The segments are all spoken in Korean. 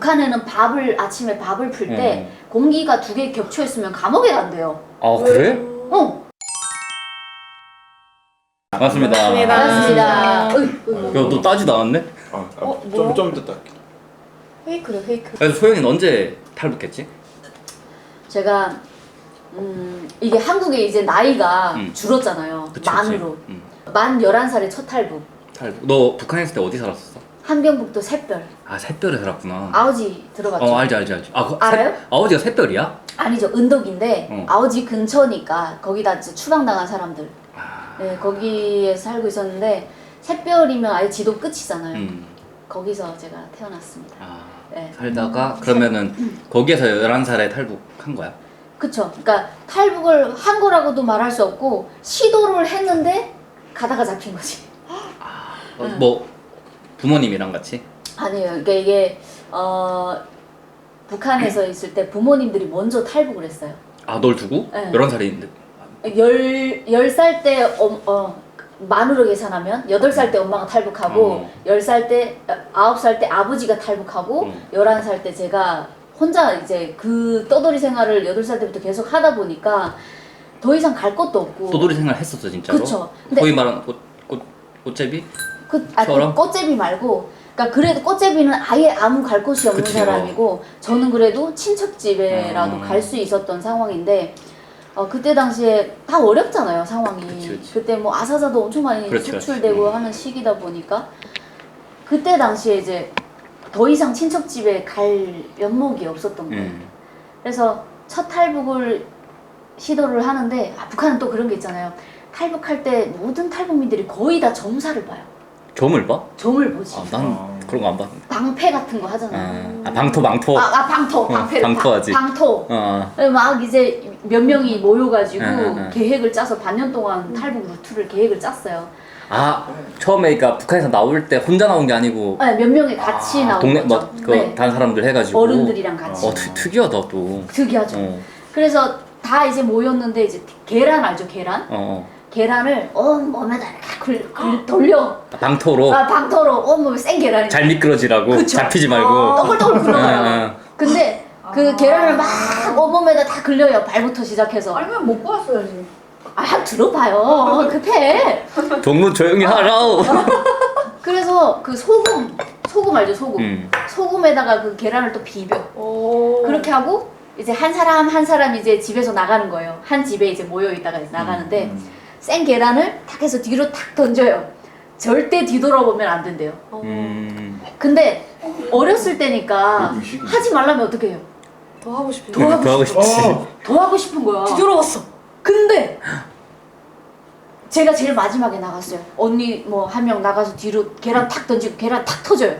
북한에는 아침에 밥을 풀 때 공기가 2개 겹쳐 있으면 감옥에 간대요. 아 그래? 맞습니다. 맞습니다. 야너 따지 나왔네? 좀 이따 할게. 페이크래. 그래서 소영이는 언제 탈북했지? 제가 이게 한국에 이제 나이가 줄었잖아요. 그치, 만으로. 만 11살에 첫 탈북. 탈북. 너 북한에 있을 때 어디 살았었어? 함경북도 샛별. 아 샛별에 살았구나. 아오지 들어봤죠? 알지. 알아요? 아오지가 샛별이야? 아니죠. 은덕인데 아오지 근처니까 거기다 이제 추방당한 사람들. 네, 거기에 살고 있었는데 샛별이면 아예 지도 끝이잖아요. 거기서 제가 태어났습니다. 네. 살다가 그러면은 거기에서 11살에 탈북한 거야? 그쵸. 그러니까 탈북을 한 거라고도 말할 수 없고 시도를 했는데 가다가 잡힌 거지. 뭐 부모님이랑 같이? 아니에요. 그러니까 이게 북한에서 있을 때 부모님들이 먼저 탈북을 했어요. 아 널 두고? 네. 11살인데 10살 때 만으로 계산하면 8살 때 엄마가 탈북하고 10살 때 9살 때 아버지가 탈북하고 11살 때 제가 혼자 이제 그 떠돌이 생활을 8살 때부터 계속 하다 보니까 더 이상 갈 곳도 없고. 떠돌이 생활 했었어 진짜로? 그쵸. 근데 거의 말하는 꽃제비? 그 저랑? 꽃제비 말고, 그러니까 그래도 꽃제비는 아예 아무 갈 곳이 없는 그치요. 사람이고 저는 그래도 친척 집에라도 갈 수 있었던 상황인데 그때 당시에 다 어렵잖아요 상황이. 그치. 그때 뭐 아사자도 엄청 많이 그렇지. 수출되고 하는 시기다 보니까 그때 당시에 이제 더 이상 친척 집에 갈 면목이 없었던 거예요. 그래서 첫 탈북을 시도를 하는데 북한은 또 그런 게 있잖아요. 탈북할 때 모든 탈북민들이 거의 다 점사를 봐요. 점을 봐? 점을 보지. 난 그런 거 안 봤는데. 방패 같은 거 하잖아요. 방토. 방패를 방토하지. 방토. 막 이제 몇 명이 모여가지고 계획을 짜서 반년 동안 탈북 루트를 계획을 짰어요. 처음에 그러니까 북한에서 나올 때 혼자 나온 게 아니고 네, 몇 명이 같이 나온 동네 거죠. 뭐 다른 사람들 해가지고 어른들이랑 같이. 특이하다 또. 특이하죠. 그래서 다 이제 모였는데 이제 계란 알죠? 계란? 계란을 온몸에다 이렇게 돌려. 방토로. 방토로 온몸에 센 계란이. 잘 미끄러지라고. 그쵸? 잡히지 말고. 떠글떠글 굴러가요. 근데 그 계란을 막 온몸에다 다 걸려요. 발부터 시작해서. 아니면 못 봤어야지. 들어봐요. 급해. 동무 조용히 하라. 그래서 그 소금 알죠? 소금에다가 그 계란을 또 비벼. 그렇게 하고 이제 한 사람 이제 집에서 나가는 거예요. 한 집에 이제 모여 있다가 나가는데 센 계란을 탁 해서 뒤로 탁 던져요. 절대 뒤돌아보면 안 된대요. 근데 어렸을 때니까 하지 말라면 어떻게 해요? 더 하고 싶어. 더 하고 싶지. 더 하고 싶은 거야. 뒤돌아봤어. 근데 제가 제일 마지막에 나갔어요. 언니 뭐 한 명 나가서 뒤로 계란 탁 던지고 계란 탁 터져요.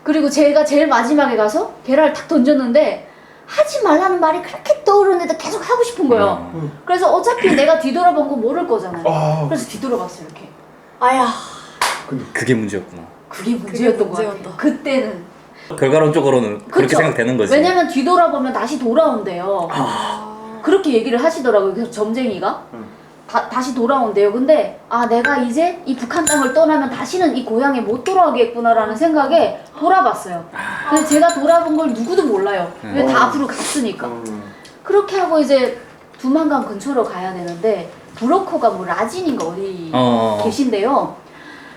그리고 제가 제일 마지막에 가서 계란을 탁 던졌는데 하지 말라는 말이 그렇게 떠오르는데도 계속 하고 싶은 거예요. 그래서 어차피 내가 뒤돌아본 거 모를 거잖아요. 그래서 뒤돌아봤어요 이렇게. 아야. 그게 문제였구나. 그게 문제였던 거 같아요. 문제였다. 그때는. 결과론적으로는 그렇게 그쵸? 생각되는 거지. 왜냐면 뒤돌아보면 다시 돌아온대요. 그렇게 얘기를 하시더라고요. 그래서 점쟁이가 다시 돌아온대요. 근데 내가 이제 이 북한 땅을 떠나면 다시는 이 고향에 못 돌아오겠구나라는 생각에 돌아봤어요. 근데 제가 돌아본 걸 누구도 몰라요. 왜 다 앞으로 갔으니까. 그렇게 하고 이제 두만강 근처로 가야 되는데 브로커가 뭐 라진인가 어디 계신데요.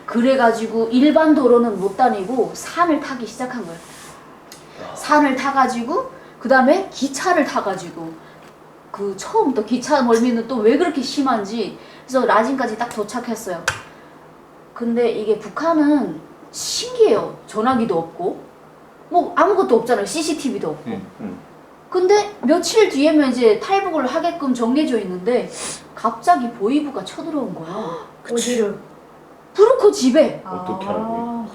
그래가지고 일반 도로는 못 다니고 산을 타기 시작한 거예요. 산을 타가지고 그 다음에 기차를 타가지고 그 처음부터 기차 멀미는 또 왜 그렇게 심한지 그래서 라진까지 딱 도착했어요. 근데 이게 북한은 신기해요. 전화기도 없고 뭐 아무것도 없잖아요. CCTV도 없고. 근데 며칠 뒤에면 이제 탈북을 하게끔 정해져 있는데 갑자기 보이부가 쳐들어온 거야. 어디를? 브로커 집에. 어떻게 알고?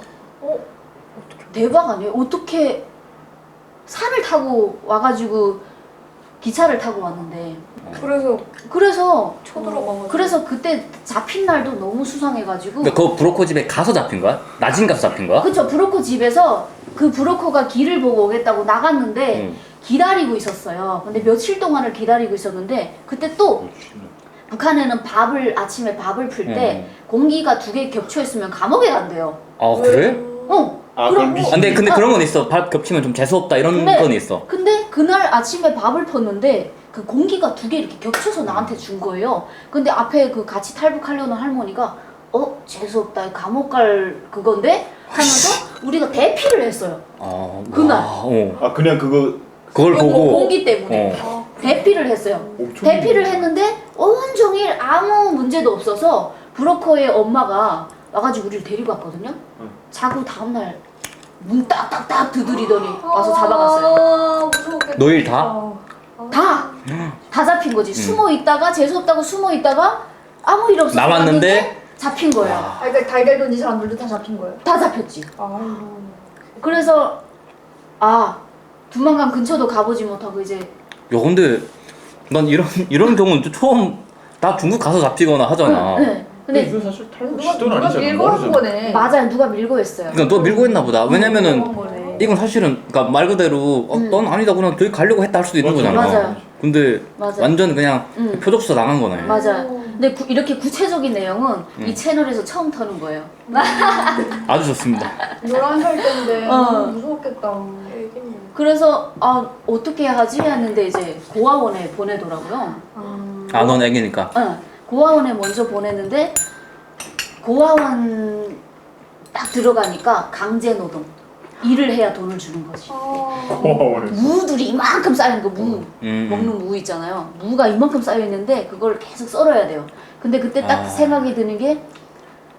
대박 아니에요? 어떻게 산을 타고 와가지고 기차를 타고 왔는데 그래서 쳐들어가가지고. 그래서 그때 잡힌 날도 너무 수상해가지고. 그러니까 그 브로커 집에 가서 잡힌 거야? 나진 가서 잡힌 거야? 그쵸. 브로커 집에서 그 브로커가 길을 보고 오겠다고 나갔는데 기다리고 있었어요. 근데 며칠 동안을 기다리고 있었는데 그때 또 북한에는 아침에 밥을 풀 때 공기가 2개 겹쳐 있으면 감옥에 간대요. 그래? 아 그럼 그럼 뭐- 근데 그런 건 있어. 밥 겹치면 좀 재수없다 이런 근데- 건 있어. 근데 그날 아침에 밥을 폈는데 그 공기가 두 개 이렇게 겹쳐서 나한테 준 거예요. 근데 앞에 그 같이 탈북하려는 할머니가 재수없다 감옥 갈 그건데 하면서 우리가 대피를 했어요. 그날. 아 그냥 그걸 보고 공기 때문에 대피를 했어요. 엄청 대피를 했는데 온종일 아무 문제도 없어서 브로커의 엄마가 와가지고 우리를 데리고 왔거든요. 자고 다음날 문 딱딱딱 두드리더니 와서 잡아갔어요. 무서웠겠다. 너일 다? 다 잡힌 거지. 숨어 있다가 재수없다고 숨어 있다가 아무 일 없어서 남았는데? 왔는데 잡힌 거예요. 아, 그러니까 달걀 던진 사람들도 다 잡힌 거예요? 다 잡혔지. 아이고. 그래서 두만강 근처도 가보지 못하고 이제 야 근데 난 이런 경우는 또 처음 나 중국 가서 잡히거나 하잖아. 네. 근데 이거 사실 탈북 누가 시도는 아니잖아. 밀고 한 머리잖아. 거네. 맞아요. 누가 밀고 했어요. 그러니까 너 밀고 했나 보다. 왜냐면은 한 거네. 이건 사실은 그러니까 말 그대로 넌 아니다 그냥 저기 가려고 했다 할 수도 있는 맞아. 거잖아. 맞아요. 근데 맞아. 완전 그냥 표적서 나간 거네. 맞아요. 근데 이렇게 구체적인 내용은 이 채널에서 처음 터는 거예요. 아주 좋습니다. 11살 때인데 어. 너무 무서웠겠다. 애기는. 그래서 어떻게 하지 했는데 이제 고아원에 보내더라고요. 넌 애기니까. 고아원에 먼저 보냈는데 고아원 딱 들어가니까 강제 노동. 일을 해야 돈을 주는 거지. 고아원에서. 무들이 이만큼 쌓인 거 무. 먹는 무 있잖아요. 무가 이만큼 쌓여 있는데 그걸 계속 썰어야 돼요. 근데 그때 딱 생각이 드는 게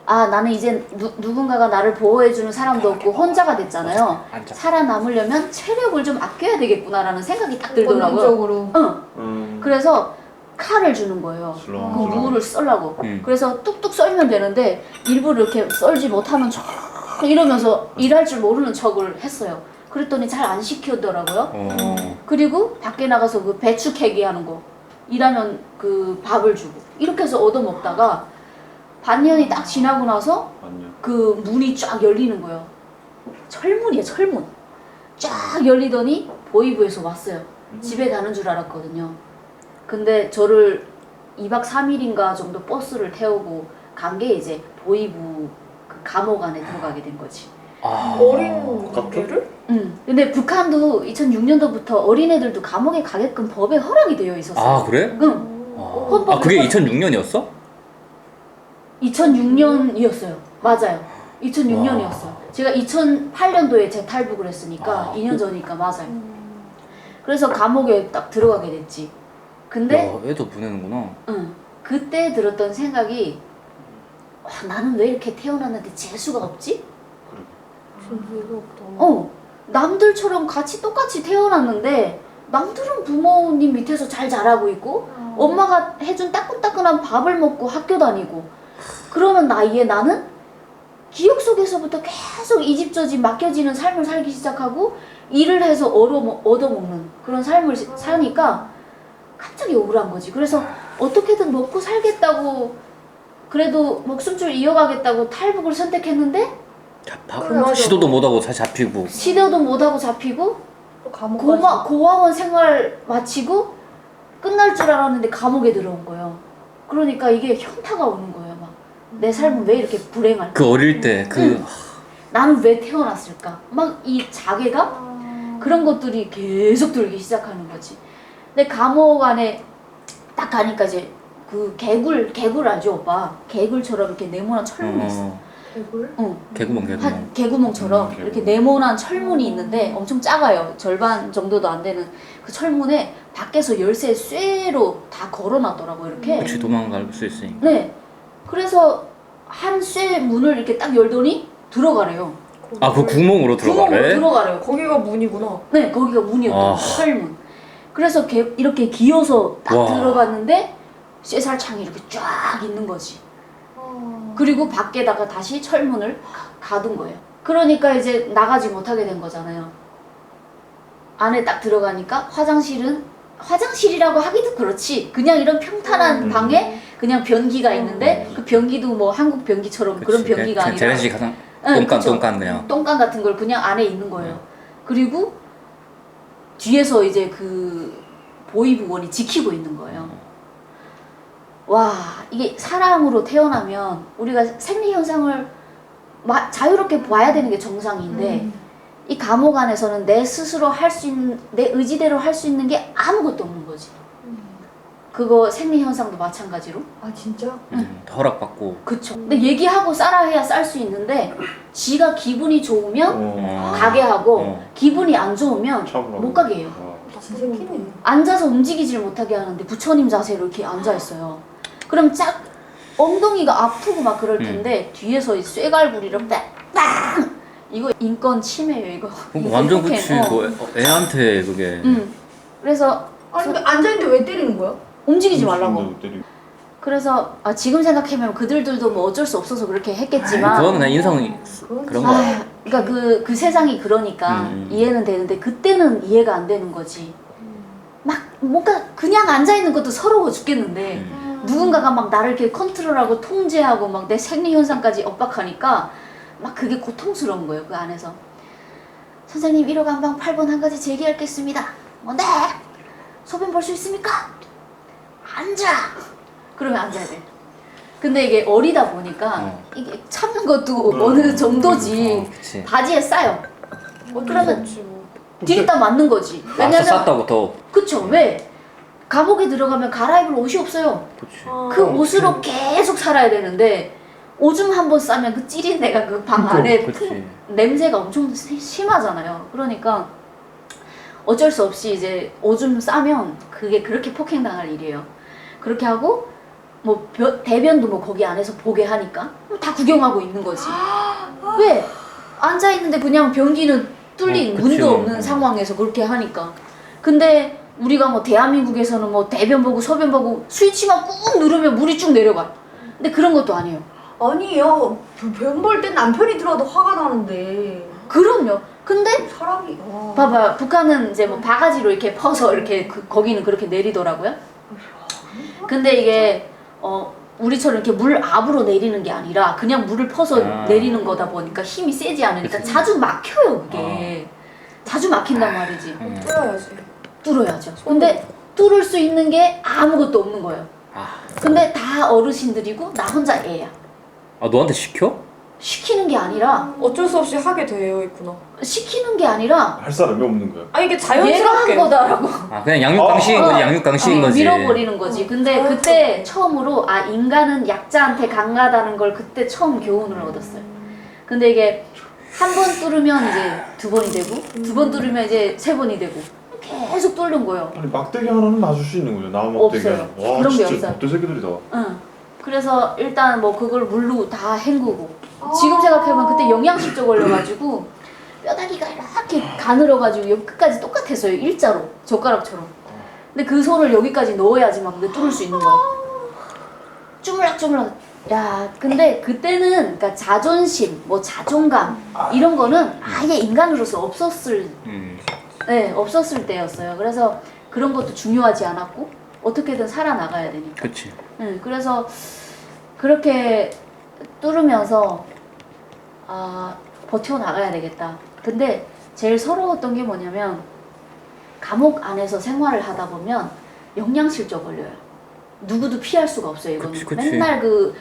나는 이제 누군가가 나를 보호해주는 사람도 없고 혼자가 됐잖아요. 살아남으려면 체력을 좀 아껴야 되겠구나라는 생각이 딱 들더라고요. 본능적으로. 그래서 칼을 주는 거예요. 그 무를 썰라고. 그래서 뚝뚝 썰면 되는데 일부러 이렇게 썰지 못하는 척 이러면서 일할 줄 모르는 척을 했어요. 그랬더니 잘 안 시키더라고요. 그리고 밖에 나가서 그 배추 캐기 하는 거 일하면 그 밥을 주고 이렇게 해서 얻어먹다가 반년이 딱 지나고 나서 그 문이 쫙 열리는 거예요. 철문이에요, 철문. 쫙 열리더니 보이부에서 왔어요. 집에 가는 줄 알았거든요. 근데 저를 2박 3일인가 정도 버스를 태우고 간 게 이제 보이부 그 감옥 안에 들어가게 된 거지. 어린 애를? 근데 북한도 2006년도부터 어린애들도 감옥에 가게끔 법에 허락이 되어 있었어요. 그래? 헌법 그게 2006년이었어? 2006년이었어요. 맞아요. 2006년이었어요. 제가 2008년도에 재탈북을 했으니까 2년 전이니까 맞아요. 그래서 감옥에 딱 들어가게 됐지. 근데 애도 보내는구나. 그때 들었던 생각이 나는 왜 이렇게 태어났는데 재수가 없지? 남들처럼 같이 똑같이 태어났는데 남들은 부모님 밑에서 잘 자라고 있고 엄마가 해준 따끈따끈한 밥을 먹고 학교 다니고 그러는 나이에 나는 기억 속에서부터 계속 이 집 저 집 맡겨지는 삶을 살기 시작하고 일을 해서 얻어먹는 그런 삶을 사니까 갑자기 억울한 거지. 그래서 어떻게든 먹고 살겠다고 그래도 목숨줄 이어가겠다고 탈북을 선택했는데 시도도 못하고 잘 잡히고 시도도 못하고 잡히고 또 감옥까지. 고아원 생활 마치고 끝날 줄 알았는데 감옥에 들어온 거예요. 그러니까 이게 현타가 오는 거예요. 막 내 삶은 왜 이렇게 불행할까? 그 어릴 때 나는 왜 태어났을까? 막 이 자괴감? 그런 것들이 계속 들기 시작하는 거지. 근데 감옥 안에 딱 가니까 이제 그 개굴 알죠 오빠? 개굴처럼 이렇게 네모난 철문이 있어. 개굴? 개구멍. 한 개구멍처럼 이렇게 네모난 철문이 있는데 엄청 작아요. 절반 정도도 안 되는 그 철문에 밖에서 열쇠 쇠로 다 걸어놨더라고 이렇게. 그치 도망갈 수 있으니까. 네. 그래서 한 쇠 문을 이렇게 딱 열더니 들어가래요. 그 구멍으로 구멍으로 들어가래? 들어가래요. 거기가 문이구나. 네, 거기가 문이었던 철문. 그래서 이렇게 기어서 딱 와. 들어갔는데 쇠살창이 이렇게 쫙 있는 거지. 그리고 밖에다가 다시 철문을 가둔 거예요. 그러니까 이제 나가지 못하게 된 거잖아요. 안에 딱 들어가니까 화장실이라고 하기도 그렇지. 그냥 이런 평탄한 방에 그냥 변기가 있는데 그 변기도 뭐 한국 변기처럼 그런 변기가 아니라 재래식 가장 그쵸. 똥간 그냥. 똥간 같은 걸 그냥 안에 있는 거예요. 그리고 뒤에서 이제 그 보이부원이 지키고 있는 거예요. 와, 이게 사람으로 태어나면 우리가 생리 현상을 자유롭게 봐야 되는 게 정상인데 이 감옥 안에서는 내 스스로 할 수 있는 내 의지대로 할 수 있는 게 아무것도 없는 거지. 그거 생리 현상도 마찬가지로. 아 진짜? 허락받고. 그쵸. 근데 얘기하고 싸라 해야 쌀 수 있는데 지가 기분이 좋으면 가게 하고 기분이 안 좋으면 참으로. 못 가게 해요. 진짜 웃기네. 앉아서 움직이질 못하게 하는데 부처님 자세로 이렇게 앉아 있어요. 그럼 짝 엉덩이가 아프고 막 그럴 텐데 뒤에서 이 쇠갈부리를 빵! 이거 인권 침해예요 이거. 이거 완전 폭행. 그치. 그 애한테 그게. 그래서 아니 근데 앉아있는데 왜 때리는 거야? 움직이지 말라고. 음식도 때리고. 그래서 지금 생각하면 그들도 뭐 어쩔 수 없어서 그렇게 했겠지만 그건 그냥 인성이 그런 거. 그러니까 그 세상이 그러니까 이해는 되는데 그때는 이해가 안 되는 거지. 막 뭔가 그냥 앉아 있는 것도 서러워 죽겠는데 누군가가 막 나를 이렇게 컨트롤하고 통제하고 막 내 생리 현상까지 엇박하니까 막 그게 고통스러운 거예요 그 안에서. 선생님 1호 감방 8번 한 가지 제기하겠습니다. 네. 소변 볼 수 있습니까? 앉아. 그러면 앉아야 돼. 근데 이게 어리다 보니까 이게 참는 것도 어느 정도지. 그치. 바지에 싸요. 그러면 뭐. 뒤에다 맞는 거지. 맞서 쌌다고 더. 그쵸. 왜? 감옥에 들어가면 갈아입을 옷이 없어요. 그치. 그 옷으로 계속 살아야 되는데 오줌 한 번 싸면 그 찌린 내가 그 방 안에 그치. 냄새가 엄청 심하잖아요. 그러니까 어쩔 수 없이 이제 오줌 싸면 그게 그렇게 폭행당할 일이에요. 그렇게 하고 뭐 대변도 뭐 거기 안에서 보게 하니까 다 구경하고 있는 거지. 왜? 앉아 있는데 그냥 변기는 뚫린 그치. 문도 없는 상황에서 그렇게 하니까. 근데 우리가 뭐 대한민국에서는 뭐 대변 보고 소변 보고 스위치만 꾹 누르면 물이 쭉 내려가. 근데 그런 것도 아니에요. 아니요. 변 볼 땐 남편이 들어도 화가 나는데. 그럼요. 근데 사람이. 봐봐요. 북한은 이제 뭐 바가지로 이렇게 퍼서 이렇게 거기는 그렇게 내리더라고요. 근데 이게 우리처럼 이렇게 물 압으로 내리는 게 아니라 그냥 물을 퍼서 내리는 거다 보니까 힘이 세지 않으니까 그치. 자주 막혀요 그게. 자주 막힌단 말이지. 뚫어야지. 뚫어야죠. 근데 뚫을 수 있는 게 아무것도 없는 거예요. 근데 다 어르신들이고 나 혼자 애야. 아 너한테 시켜? 시키는 게 아니라 어쩔 수 없이 하게 되어 있구나. 시키는 게 아니라 할 사람이 없는 거야. 아 이게 얘가 자연스럽게. 한 거다라고. 아 그냥 양육강식인 거지. 양육강식인 거지. 밀어버리는 거지. 근데 그때 처음으로 인간은 약자한테 강하다는 걸 그때 처음 교훈을 얻었어요. 근데 이게 한 번 뚫으면 이제 2번이 되고 2번 뚫으면 이제 3번이 되고 계속 뚫는 거예요. 아니 막대기 하나는 놔줄 수 있는 거죠. 나무 막대기 없어요. 하나. 와 그런 게 진짜 없어요. 못된 새끼들이다. 응. 그래서 일단 뭐 그걸 물로 다 헹구고 지금 생각해보면 그때 영양실조 걸려가지고 뼈다귀가 이렇게 가늘어가지고 여기 끝까지 똑같았어요. 일자로 젓가락처럼. 근데 그 손을 여기까지 넣어야지 막 뚫을 수 있는 거야. 주물락주물락. 야, 근데 그때는 그러니까 자존심, 뭐 자존감 이런 거는 아예 인간으로서 없었을 때였어요. 그래서 그런 것도 중요하지 않았고 어떻게든 살아나가야 되니까. 그치. 그래서 그렇게 뚫으면서 버텨나가야 되겠다. 근데 제일 서러웠던 게 뭐냐면 감옥 안에서 생활을 하다 보면 영양실조 걸려요. 누구도 피할 수가 없어요. 이건 그치. 맨날 그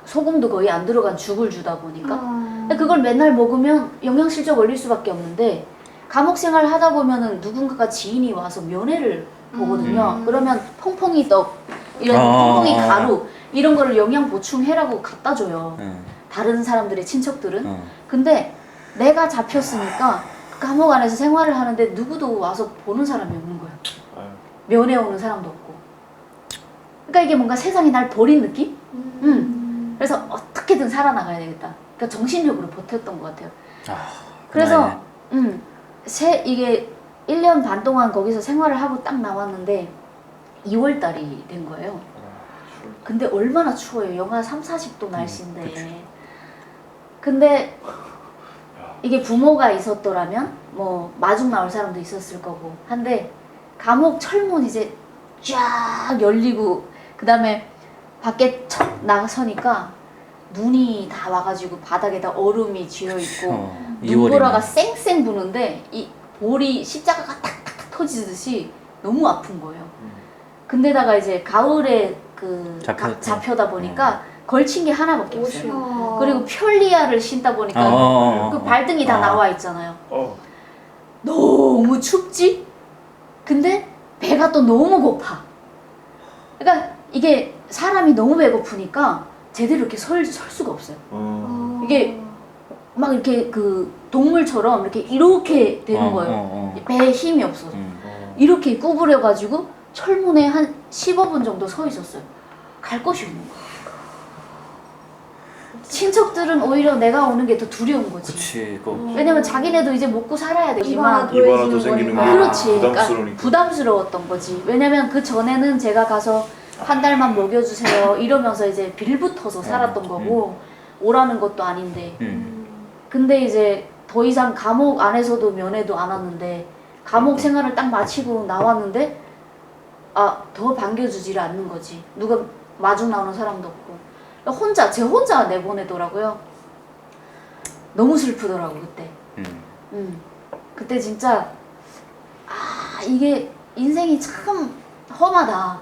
소금도 거의 안 들어간 죽을 주다 보니까 근데 그걸 맨날 먹으면 영양실조 걸릴 수밖에 없는데 감옥 생활 하다 보면은 누군가가 지인이 와서 면회를 보거든요. 그러면 퐁퐁이 떡 이런 퐁퐁이 가루 이런 거를 영양 보충해라고 갖다 줘요. 다른 사람들의 친척들은. 근데 내가 잡혔으니까 감옥 안에서 생활을 하는데 누구도 와서 보는 사람이 없는 거야. 면회 오는 사람도 없고. 그러니까 이게 뭔가 세상이 날 버린 느낌? 그래서 어떻게든 살아나가야 되겠다. 그러니까 정신력으로 버텼던 것 같아요. 그래서 이게 1년 반 동안 거기서 생활을 하고 딱 나왔는데 2월 달이 된 거예요. 근데 얼마나 추워요. 영하 30-40도 날씨인데. 근데 이게 부모가 있었더라면 뭐 마중 나올 사람도 있었을 거고 한데 감옥 철문 이제 쫙 열리고 그 다음에 밖에 척 나서니까 눈이 다 와가지고 바닥에다 얼음이 쥐어있고 눈보라가 쌩쌩 부는데 이 볼이 십자가가 탁탁탁 터지듯이 너무 아픈 거예요. 근데다가 이제 가을에 잡혀다 보니까 걸친 게 하나밖에 없어요. 옷이요. 그리고 편리아를 신다 보니까 그 발등이 다 나와 있잖아요. 너무 춥지? 근데 배가 또 너무 고파. 그러니까 이게 사람이 너무 배고프니까 제대로 이렇게 설 수가 없어요. 이게 막 이렇게 그 동물처럼 이렇게 되는 거예요. 배에 힘이 없어서. 이렇게 구부려가지고 철문에 한 15분 정도 서 있었어요. 갈 곳이 없는 거예요. 친척들은 오히려 내가 오는 게 더 두려운 거지. 그치. 왜냐면 자기네도 이제 먹고 살아야 되지만 이바라도 생기는 거 그렇지. 부담스러우니까. 그러니까 부담스러웠던 거지. 왜냐면 그 전에는 제가 가서 한 달만 먹여주세요 이러면서 이제 빌붙어서 살았던 거고 오라는 것도 아닌데. 근데 이제 더 이상 감옥 안에서도 면회도 안 왔는데 감옥 생활을 딱 마치고 나왔는데 더 반겨주지를 않는 거지. 누가 마중 나오는 사람도 없고. 제 혼자 내보내더라고요. 너무 슬프더라고 그때. 그때 진짜 이게 인생이 참 험하다.